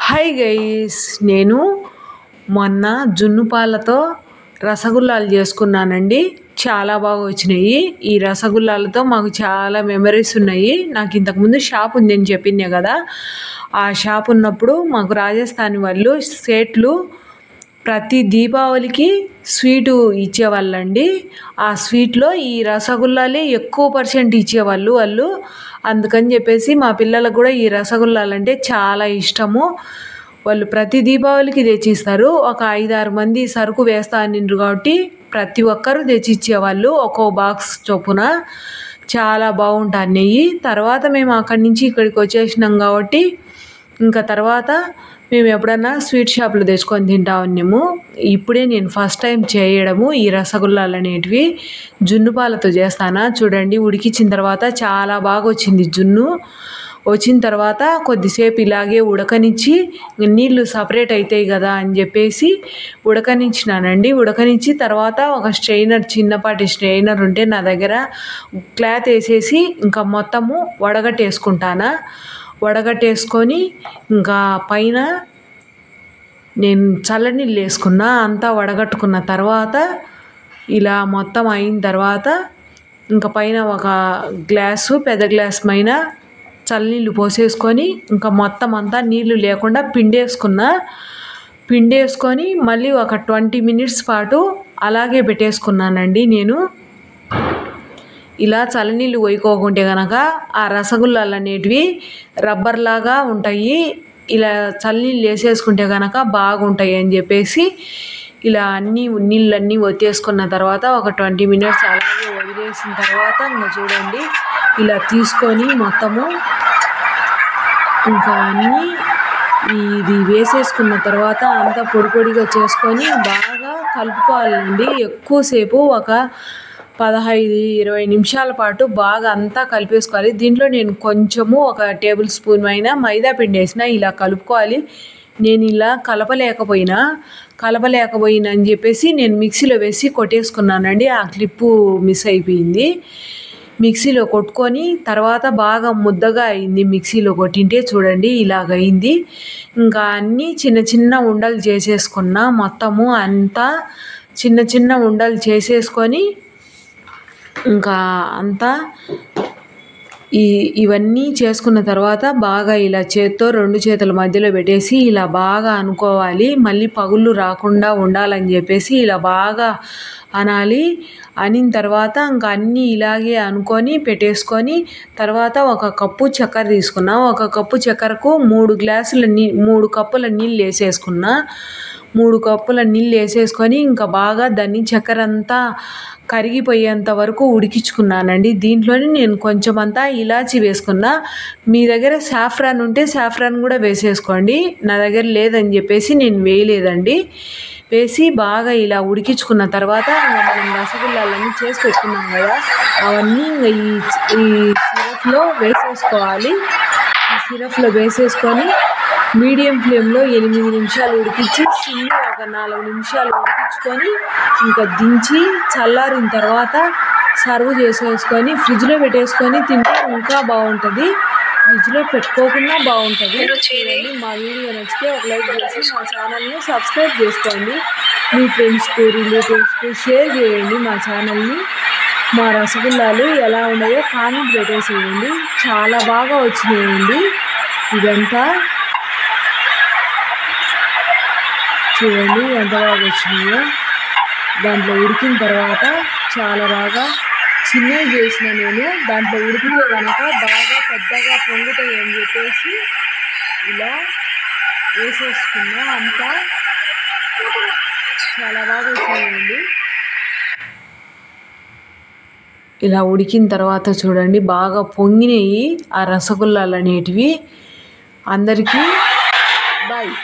Hi guys, నేను మొన్న జున్ను పాలతో రసగుల్లాలు చేసుకున్నానండి. చాలా బాగా వచ్చినాయి. ఈ రసగుల్లాలతో మాకు చాలా మెమరీస్ ఉన్నాయి. నాకు ఇంతకుముందు షాప్ ఉందని చెప్పిందే కదా, ఆ షాప్ ఉన్నప్పుడు మాకు రాజస్థాన్ వాళ్ళు సేట్లు ప్రతి దీపావళికి స్వీటు ఇచ్చేవాళ్ళండి. ఆ స్వీట్లో ఈ రసగుల్లాలే ఎక్కువ పర్సెంట్ ఇచ్చేవాళ్ళు వాళ్ళు. అందుకని చెప్పేసి మా పిల్లలకు కూడా ఈ రసగుల్లాలంటే చాలా ఇష్టము. వాళ్ళు ప్రతి దీపావళికి తెచ్చిస్తారు. ఒక 5-6 మంది సరుకు వేస్తా అనిండ్రు కాబట్టి ప్రతి ఒక్కరూ తెచ్చిచ్చేవాళ్ళు ఒక్కో బాక్స్ చొప్పున. చాలా బాగుంటాయి. తర్వాత మేము అక్కడి నుంచి ఇక్కడికి వచ్చేసినాం కాబట్టి ఇంకా తర్వాత మేము ఎప్పుడన్నా స్వీట్ షాపులు తెచ్చుకొని తింటా ఉన్నాము. ఇప్పుడే నేను ఫస్ట్ టైం చేయడము ఈ రసగుల్లాలు అనేటివి. జున్ను పాలతో చేస్తానా చూడండి. ఉడికించిన తర్వాత చాలా బాగా వచ్చింది జున్ను. వచ్చిన తర్వాత కొద్దిసేపు ఇలాగే ఉడకనిచ్చి నీళ్ళు సపరేట్ అవుతాయి కదా అని చెప్పేసి ఉడకనిచ్చినానండి. ఉడకనిచ్చి తర్వాత ఒక స్ట్రైనర్, చిన్నపాటి స్ట్రైనర్ ఉంటే నా దగ్గర, క్లాత్ వేసేసి ఇంకా మొత్తము వడగట్టేసుకుంటానా. వడగట్టేసుకొని ఇంకా పైన నేను చల్లనీళ్ళు వేసుకున్నా. అంతా వడగట్టుకున్న తర్వాత ఇలా మొత్తం అయిన తర్వాత ఇంకా పైన ఒక గ్లాసు, పెద్ద గ్లాస్ పైన చల్లనీళ్ళు పోసేసుకొని ఇంకా మొత్తం అంతా నీళ్లు లేకుండా పిండేసుకొని మళ్ళీ ఒక 20 minutes పాటు అలాగే పెట్టేసుకున్నానండి. నేను ఇలా చల్లనీళ్ళు పోయికోకుంటే కనుక ఆ రసగుల్లాలు అనేటివి రబ్బర్ లాగా ఉంటాయి. ఇలా చల్లనీళ్ళు వేసేసుకుంటే కనుక బాగుంటాయి అని చెప్పేసి ఇలా నీళ్ళన్నీ ఒత్తేసుకున్న తర్వాత ఒక 20 minutes అలాగే వదిలేసిన తర్వాత ఇంకా చూడండి ఇలా తీసుకొని మొత్తము ఇంకా అన్నీ ఇది వేసేసుకున్న తర్వాత అంతా పొడి పొడిగా చేసుకొని బాగా కలుపుకోవాలండి. ఎక్కువసేపు ఒక 15-20 నిమిషాల పాటు బాగా అంతా కలిపేసుకోవాలి. దీంట్లో నేను కొంచెము ఒక టేబుల్ స్పూన్ అయినా మైదా పిండి వేసిన ఇలా కలుపుకోవాలి. నేను ఇలా కలపలేకపోయినా అని చెప్పేసి నేను మిక్సీలో వేసి కొట్టేసుకున్నానండి. ఆ క్లిప్పు మిస్ అయిపోయింది. మిక్సీలో కొట్టుకొని తర్వాత బాగా ముద్దగా అయింది. మిక్సీలో కొట్టింటే చూడండి ఇలాగైంది. ఇంకా అన్నీ చిన్న చిన్న ఉండలు చేసేసుకున్నా. మొత్తము అంతా చిన్న చిన్న ఉండలు చేసేసుకొని ఇంకా అంతా ఇవన్నీ చేసుకున్న తర్వాత బాగా ఇలా చేత్తో 2 చేతుల మధ్యలో పెట్టేసి ఇలా బాగా అనుకోవాలి. మళ్ళీ పగుళ్ళు రాకుండా ఉండాలని చెప్పేసి ఇలా బాగా అనాలి. అనిన తర్వాత ఇంకా అన్నీ ఇలాగే అనుకొని పెట్టేసుకొని తర్వాత ఒక కప్పు చక్కెర తీసుకున్నా. ఒక కప్పు చక్కెరకు 3 కప్పుల నీళ్ళు వేసేసుకున్నా. 3 కప్పుల నీళ్ళు వేసేసుకొని ఇంకా బాగా దాన్ని చక్కెర అంతా కరిగిపోయేంత వరకు ఉడికించుకున్నానండి. దీంట్లోనే నేను కొంచెం అంతా ఇలాచి వేసుకున్నా. మీ దగ్గర సాఫ్రాన్ ఉంటే సాఫ్రాన్ కూడా వేసేసుకోండి. నా దగ్గర లేదని చెప్పేసి నేను వేయలేదండి. వేసి బాగా ఇలా ఉడికించుకున్న తర్వాత మనం రసగుల్లాలన్నీ చేసి పెట్టుకున్నాం కదా, అవన్నీ ఈ సిరప్లో వేసేసుకోవాలి. ఈ సిరప్లో వేసేసుకొని మీడియం ఫ్లేమ్లో 8 నిమిషాలు ఉడికించి సిమ్లో ఒక 4 నిమిషాలు ఉడికించుకొని ఇంకా దించి చల్లారిన తర్వాత సర్వ్ చేసేసుకొని ఫ్రిడ్జ్లో పెట్టేసుకొని తింటే ఇంకా బాగుంటుంది. ఫ్రిడ్జ్లో పెట్టుకోకుండా బాగుంటుంది. మా వీడియో నచ్చితే ఒక లైక్ చేసి మా ఛానల్ని సబ్స్క్రైబ్ చేసుకోండి. మీ ఫ్రెండ్స్కు, రిలేటివ్స్కు షేర్ చేయండి మా ఛానల్ని. మా రసగుల్లాలు ఎలా ఉన్నాయో కామెంట్ పెట్టేసేయండి. చాలా బాగా వచ్చినాయండి. ఇదంతా చూడండి ఎంత బాగా వచ్చినాయో. దాంట్లో ఉడికిన తర్వాత చాలా బాగా చిన్నవి చేసిన నేను. దాంట్లో ఉడికితే కనుక బాగా పెద్దగా పొంగుతాయి అని చెప్పేసి ఇలా వేసేసుకున్నా. అంతా చాలా బాగా వచ్చినాయండి. ఇలా ఉడికిన తర్వాత చూడండి బాగా పొంగినాయి ఆ రసగుల్లాలు అనేటివి. అందరికీ బాయ్.